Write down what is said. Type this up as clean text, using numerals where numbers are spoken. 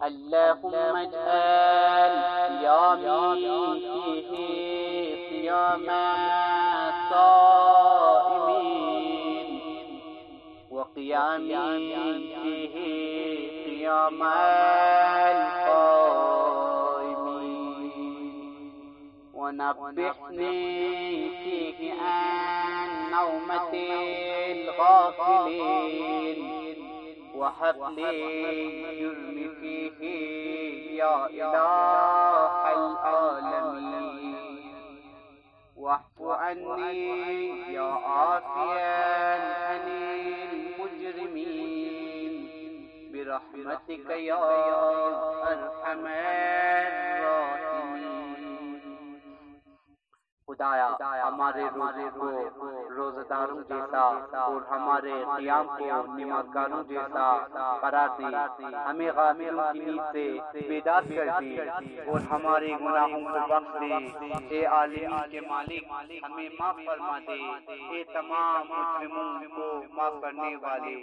اللهم اجعل صيامي فيه صيام الصائمين وقيامي فيه قيام القائمين ونبحني فيه عن نومة الغافلين وهب لي الجرم فيه يا إله العالمين واعف عني يا عافيا عن المجرمين برحمتك يا أرحم الراحمين। खुदाया हमारे रोजे को रोजेदारों जैसा और हमारे क़ियाम को नमाज़गारों जैसा करार दे। हमें गाफिलों की नींद से बेदार कर दे और हमारे गुनाहों को बख्श दे। ए आलमीन के मालिक हमें माफ फरमा दे। ए तमाम मुजरिमों को माफ करने वाले।